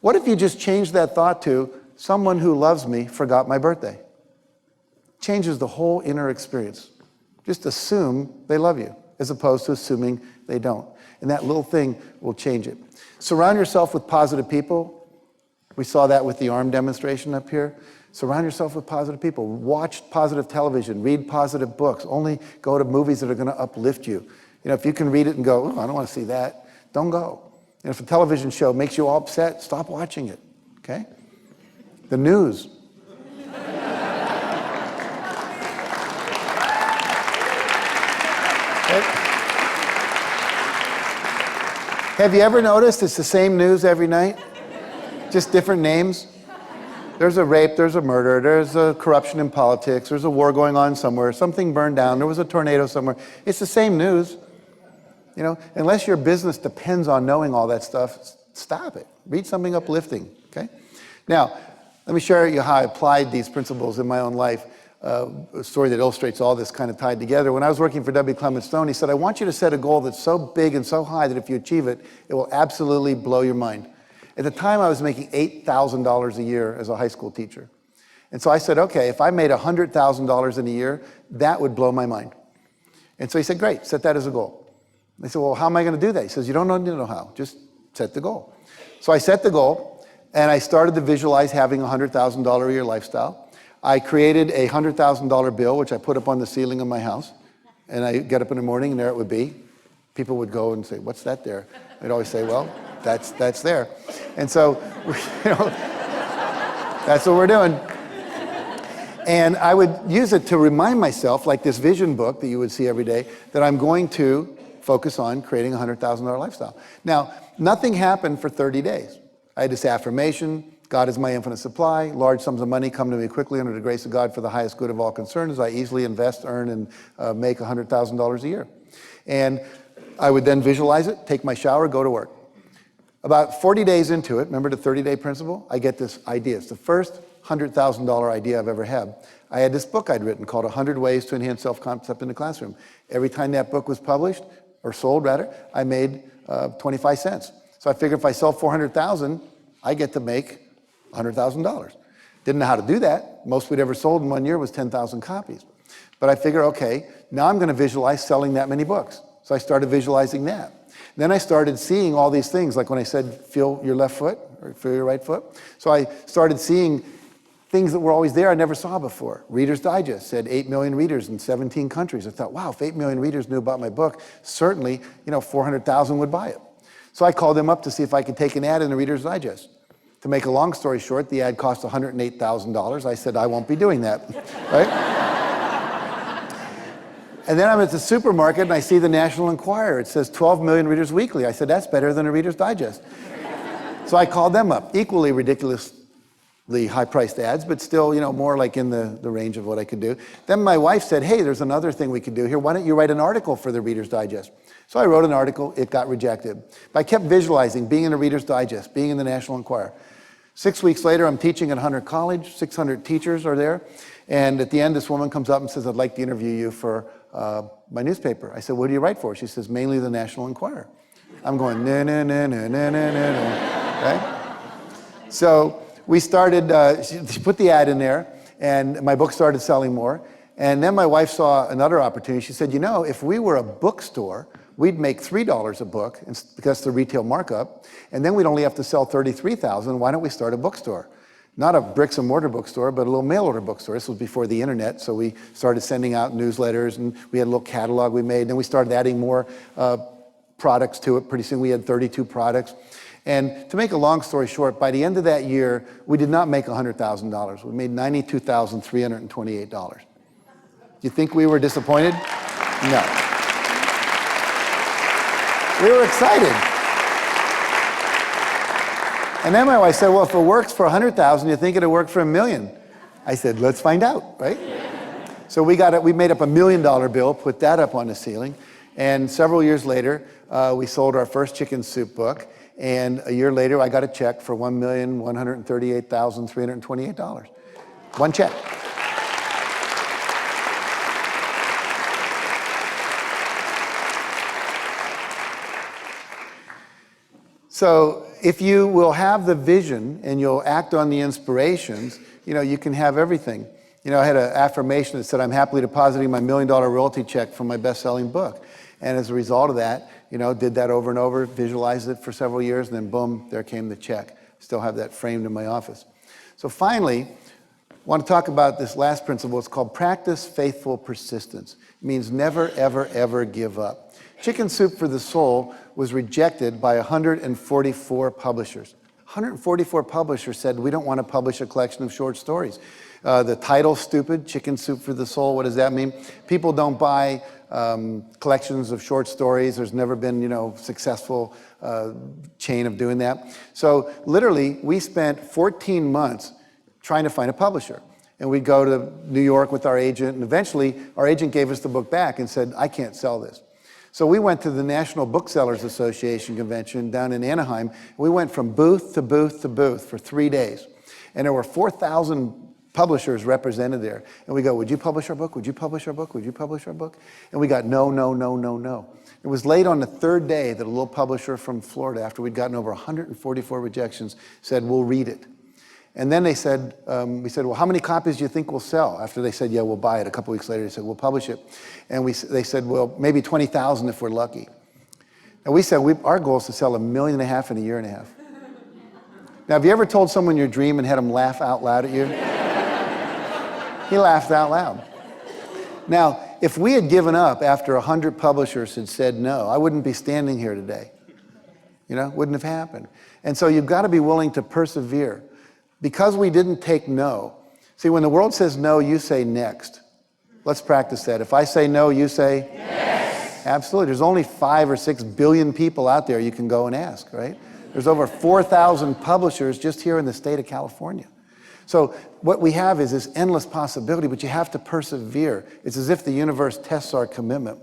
What if you just changed that thought to, someone who loves me forgot my birthday? Changes the whole inner experience. Just assume they love you, as opposed to assuming they don't. And that little thing will change it. Surround yourself with positive people. We saw that with the arm demonstration up here. Surround yourself with positive people. Watch positive television. Read positive books. Only go to movies that are going to uplift you. If you can read it and go, oh, I don't want to see that, don't go. If a television show makes you all upset, stop watching it, okay? The news. Have you ever noticed it's the same news every night? Just different names? There's a rape, there's a murder, there's a corruption in politics, there's a war going on somewhere, something burned down, there was a tornado somewhere. It's the same news. Unless your business depends on knowing all that stuff, stop it. Read something uplifting, okay? Now, let me share with you how I applied these principles in my own life. A story that illustrates all this kind of tied together. When I was working for W. Clement Stone, he said, I want you to set a goal that's so big and so high that if you achieve it, it will absolutely blow your mind. At the time, I was making $8,000 a year as a high school teacher. And so I said, okay, if I made $100,000 in a year, that would blow my mind. And so he said, great, set that as a goal. I said, well, how am I going to do that? He says, you don't need to know how, just set the goal. So I set the goal, and I started to visualize having a $100,000 a year lifestyle. I created a $100,000 bill, which I put up on the ceiling of my house, and I get up in the morning, and there it would be. People would go and say, what's that there? I'd always say, well, that's there. And so, that's what we're doing. And I would use it to remind myself, like this vision book that you would see every day, that I'm going to focus on creating a $100,000 lifestyle. Now, nothing happened for 30 days. I had this affirmation, God is my infinite supply, large sums of money come to me quickly under the grace of God for the highest good of all concerned, as I easily invest, earn, and make $100,000 a year. And I would then visualize it, take my shower, go to work. About 40 days into it, remember the 30-day principle? I get this idea. It's the first $100,000 idea I've ever had. I had this book I'd written called 100 Ways to Enhance Self-Concept in the Classroom. Every time that book was published, or sold rather, I made 25 cents. So I figured if I sell 400,000, I get to make $100,000. Didn't know how to do that. Most we'd ever sold in 1 year was 10,000 copies. But I figure, okay, now I'm going to visualize selling that many books. So I started visualizing that. Then I started seeing all these things, like when I said, feel your left foot, or feel your right foot. So I started seeing things that were always there I never saw before. Reader's Digest said 8 million readers in 17 countries. I thought, wow, if 8 million readers knew about my book, certainly, 400,000 would buy it. So I called them up to see if I could take an ad in the Reader's Digest. To make a long story short, the ad cost $108,000. I said, I won't be doing that, right? And then I'm at the supermarket and I see the National Enquirer. It says 12 million readers weekly. I said, that's better than a Reader's Digest. So I called them up, equally ridiculously high-priced ads, but still, more like in the range of what I could do. Then my wife said, hey, there's another thing we could do here. Why don't you write an article for the Reader's Digest? So I wrote an article. It got rejected. But I kept visualizing being in the Reader's Digest, being in the National Enquirer. 6 weeks later, I'm teaching at Hunter College. 600 teachers are there. And at the end, this woman comes up and says, I'd like to interview you for my newspaper. I said, what do you write for? She says, mainly the National Enquirer. I'm going, no, no, no, no, no, no, no, no. Right? So we started, she put the ad in there, and my book started selling more. And then my wife saw another opportunity. She said, if we were a bookstore, we'd make $3 a book, because the retail markup, and then we'd only have to sell 33,000. Why don't we start a bookstore? Not a bricks and mortar bookstore, but a little mail order bookstore. This was before the internet, so we started sending out newsletters, and we had a little catalog we made. Then we started adding more products to it. Pretty soon we had 32 products. And to make a long story short, by the end of that year, we did not make $100,000. We made $92,328. you think we were disappointed? No. We were excited. And then my wife said, well, if it works for 100,000, you think it'll work for $1 million? I said, let's find out, right? So we made up $1 million bill, put that up on the ceiling, and several years later, we sold our first chicken soup book, and a year later, I got a check for $1,138,328. One check. So if you will have the vision and you'll act on the inspirations, you can have everything. I had an affirmation that said, I'm happily depositing my $1 million royalty check from my best-selling book. And as a result of that, did that over and over, visualized it for several years, and then boom, there came the check. Still have that framed in my office. So finally, I want to talk about this last principle. It's called practice faithful persistence. It means never, ever, ever give up. Chicken Soup for the Soul was rejected by 144 publishers. 144 publishers said, we don't want to publish a collection of short stories. The title's stupid, Chicken Soup for the Soul. What does that mean? People don't buy collections of short stories. There's never been, successful chain of doing that. So literally, we spent 14 months trying to find a publisher. And we'd go to New York with our agent, and eventually our agent gave us the book back and said, I can't sell this. So we went to the National Booksellers Association convention down in Anaheim. We went from booth to booth to booth for 3 days. And there were 4,000 publishers represented there. And we go, would you publish our book? Would you publish our book? Would you publish our book? And we got no, no, no, no, no. It was late on the third day that a little publisher from Florida, after we'd gotten over 144 rejections, said, we'll read it. And then they said, we said, well, how many copies do you think we'll sell? After they said, yeah, we'll buy it. A couple weeks later, they said, we'll publish it. And they said, well, maybe 20,000 if we're lucky. And we said, our goal is to sell 1.5 million in a year and a half. Now, have you ever told someone your dream and had them laugh out loud at you? He laughed out loud. Now, if we had given up after 100 publishers had said no, I wouldn't be standing here today. Wouldn't have happened. And so you've got to be willing to persevere. Because we didn't take no. See, when the world says no, you say next. Let's practice that. If I say no, you say? Yes. Absolutely. There's only 5 or 6 billion people out there you can go and ask, right? There's over 4,000 publishers just here in the state of California. So what we have is this endless possibility, but you have to persevere. It's as if the universe tests our commitment.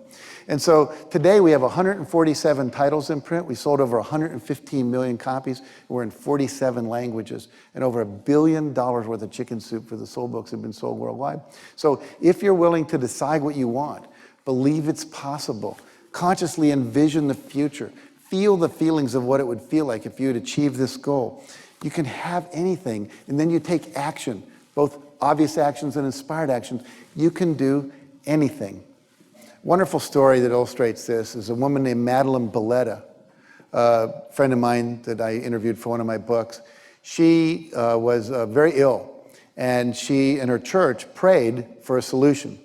And so today we have 147 titles in print. We sold over 115 million copies. We're in 47 languages. And over $1 billion worth of Chicken Soup for the Soul books have been sold worldwide. So if you're willing to decide what you want, believe it's possible, consciously envision the future, feel the feelings of what it would feel like if you had achieved this goal, you can have anything. And then you take action, both obvious actions and inspired actions. You can do anything. Wonderful story that illustrates this is a woman named Madeline Belletta, a friend of mine that I interviewed for one of my books. She was very ill, and she and her church prayed for a solution.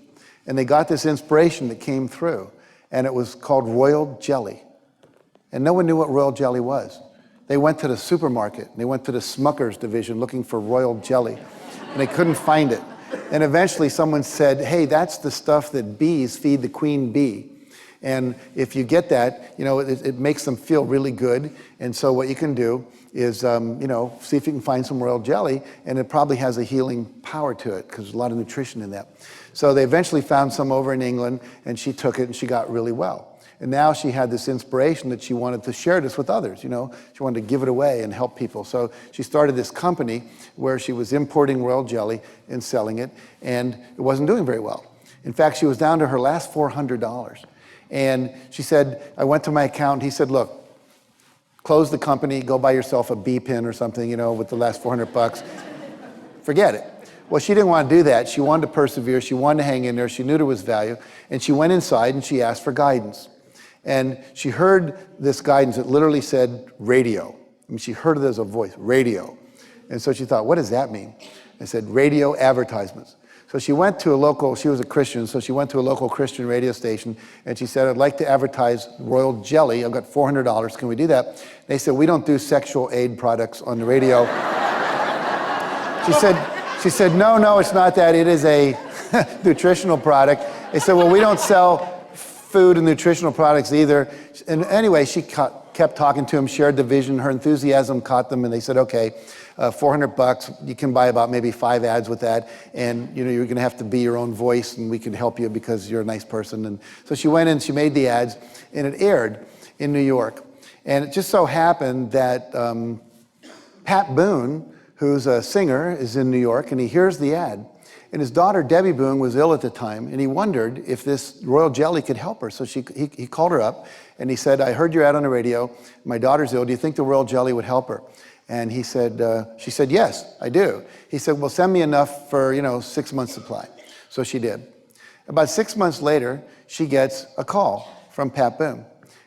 And they got this inspiration that came through, and it was called royal jelly. And no one knew what royal jelly was. They went to the supermarket, and they went to the Smucker's division looking for royal jelly, and they couldn't find it. And eventually someone said, hey, that's the stuff that bees feed the queen bee. And if you get that, it makes them feel really good. And so what you can do is, see if you can find some royal jelly, and it probably has a healing power to it because there's a lot of nutrition in that. So they eventually found some over in England, and she took it, and she got really well. And now she had this inspiration that she wanted to share this with others, She wanted to give it away and help people. So she started this company where she was importing royal jelly and selling it, and it wasn't doing very well. In fact, she was down to her last $400. And she said, I went to my accountant. He said, look, close the company, go buy yourself a B pin or something, with the last $400. Forget it. Well, she didn't want to do that. She wanted to persevere. She wanted to hang in there. She knew there was value. And she went inside and she asked for guidance. And she heard this guidance that literally said radio. She heard it as a voice, radio. And so she thought, what does that mean? It said radio advertisements. So she went to she was a Christian, so she went to a local Christian radio station, and she said, I'd like to advertise royal jelly. I've got $400. Can we do that? They said, we don't do sexual aid products on the radio. She said, no, it's not that. It is a nutritional product. They said, well, we don't sell food and nutritional products either. And anyway, she kept talking to him, shared the vision. Her enthusiasm caught them, and they said, okay, $400, you can buy about maybe 5 ads with that, and you're going to have to be your own voice, and we can help you because you're a nice person. And so she went in, she made the ads, and it aired in New York. And it just so happened that Pat Boone, who's a singer, is in New York, and he hears the ad. And his daughter, Debbie Boone, was ill at the time, and he wondered if this royal jelly could help her. So he called her up, and he said, I heard your ad on the radio. My daughter's ill. Do you think the royal jelly would help her? And she said, yes, I do. He said, well, send me enough for, 6 months supply. So she did. About 6 months later, she gets a call from Pat Boone.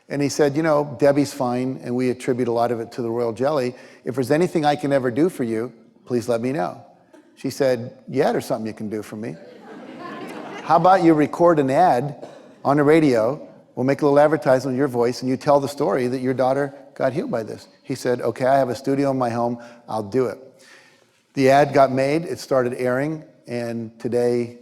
And he said, Debbie's fine, and we attribute a lot of it to the royal jelly. If there's anything I can ever do for you, please let me know. She said, yeah, there's something you can do for me. How about you record an ad on the radio? We'll make a little advertisement with your voice, and you tell the story that your daughter got healed by this. He said, okay, I have a studio in my home. I'll do it. The ad got made. It started airing. And today,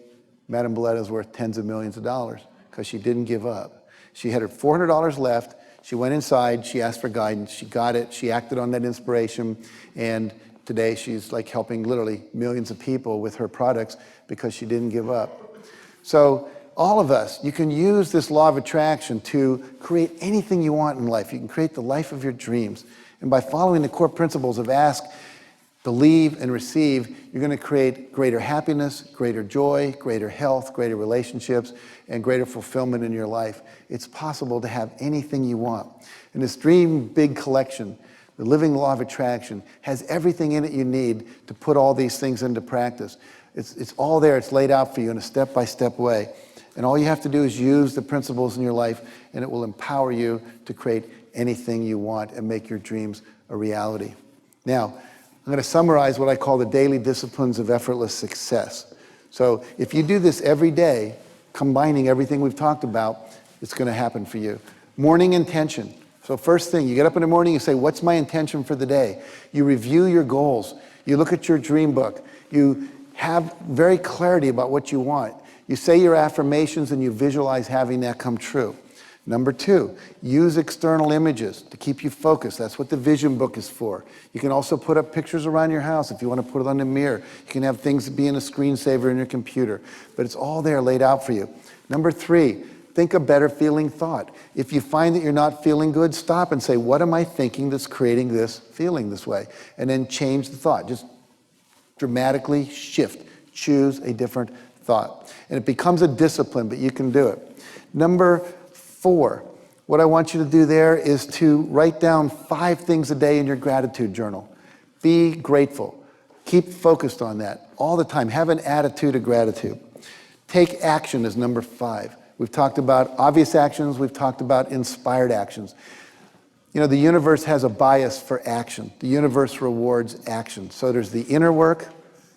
Madame Belletta is worth tens of millions of dollars because she didn't give up. She had her $400 left. She went inside. She asked for guidance. She got it. She acted on that inspiration. And today, she's like helping literally millions of people with her products because she didn't give up. So all of us, you can use this law of attraction to create anything you want in life. You can create the life of your dreams. And by following the core principles of ask, believe, and receive, you're going to create greater happiness, greater joy, greater health, greater relationships, and greater fulfillment in your life. It's possible to have anything you want. And this Dream Big collection, the Living Law of Attraction, has everything in it you need to put all these things into practice. It's all there. It's laid out for you in a step-by-step way. And all you have to do is use the principles in your life, and it will empower you to create anything you want and make your dreams a reality. Now, I'm going to summarize what I call the daily disciplines of effortless success. So if you do this every day, combining everything we've talked about, it's going to happen for you. Morning intention. So first thing, you get up in the morning, you say, what's my intention for the day? You review your goals. You look at your dream book. You have very clarity about what you want. You say your affirmations and you visualize having that come true. Number 2, use external images to keep you focused. That's what the vision book is for. You can also put up pictures around your house if you want to put it on the mirror. You can have things be in a screensaver in your computer, but it's all there laid out for you. Number 3, think a better feeling thought. If you find that you're not feeling good, stop and say, what am I thinking that's creating this feeling this way? And then change the thought. Just dramatically shift. Choose a different thought. And it becomes a discipline, but you can do it. Number 4, what I want you to do there is to write down 5 things a day in your gratitude journal. Be grateful. Keep focused on that all the time. Have an attitude of gratitude. Take action is number 5. We've talked about obvious actions. We've talked about inspired actions. The universe has a bias for action. The universe rewards action. So there's the inner work,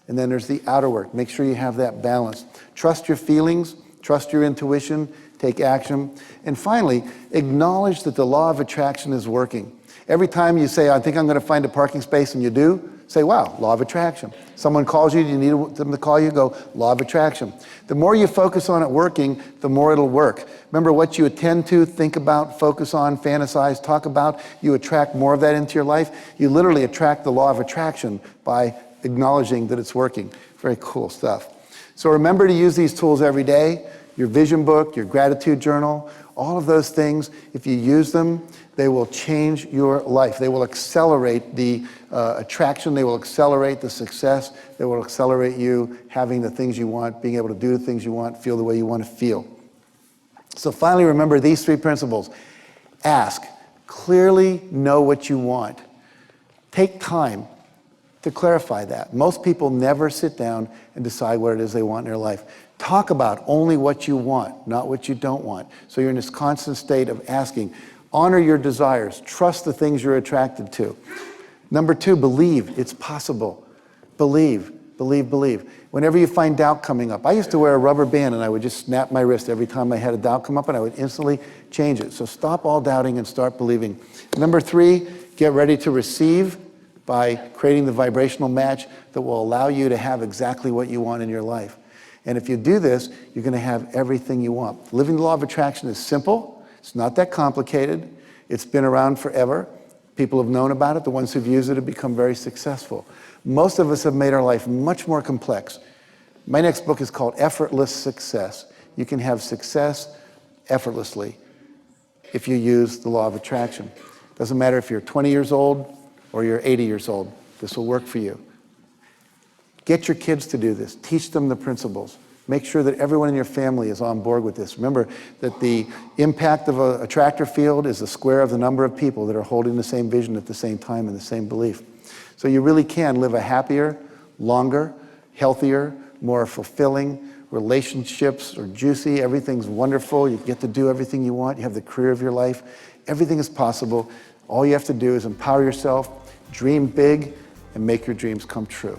and then there's the outer work. Make sure you have that balance. Trust your feelings. Trust your intuition. Take action. And finally, acknowledge that the law of attraction is working. Every time you say, I think I'm going to find a parking space, and you do, say, wow, law of attraction. Someone calls you, you need them to call you, go, law of attraction. The more you focus on it working, the more it'll work. Remember, what you attend to, think about, focus on, fantasize, talk about, you attract more of that into your life. You literally attract the law of attraction by acknowledging that it's working. Very cool stuff. So remember to use these tools every day. Your vision book, your gratitude journal, all of those things, if you use them, they will change your life. They will accelerate the attraction. They will accelerate the success. They will accelerate you having the things you want, being able to do the things you want, feel the way you want to feel. So finally, remember these 3 principles. Ask. Clearly know what you want. Take time to clarify that. Most people never sit down and decide what it is they want in their life. Talk about only what you want, not what you don't want. So you're in this constant state of asking. Honor your desires. Trust the things you're attracted to. Number 2, believe. It's possible. Believe, believe, believe. Whenever you find doubt coming up, I used to wear a rubber band and I would just snap my wrist every time I had a doubt come up, and I would instantly change it. So stop all doubting and start believing. Number 3, get ready to receive, by creating the vibrational match that will allow you to have exactly what you want in your life. And if you do this, you're going to have everything you want. Living the law of attraction is simple. It's not that complicated. It's been around forever. People have known about it. The ones who've used it have become very successful. Most of us have made our life much more complex. My next book is called Effortless Success. You can have success effortlessly if you use the law of attraction. Doesn't matter if you're 20 years old or you're 80 years old. This will work for you. Get your kids to do this. Teach them the principles. Make sure that everyone in your family is on board with this. Remember that the impact of an attractor field is the square of the number of people that are holding the same vision at the same time and the same belief. So you really can live a happier, longer, healthier, more fulfilling. Relationships are juicy. Everything's wonderful. You get to do everything you want. You have the career of your life. Everything is possible. All you have to do is empower yourself, dream big, and make your dreams come true.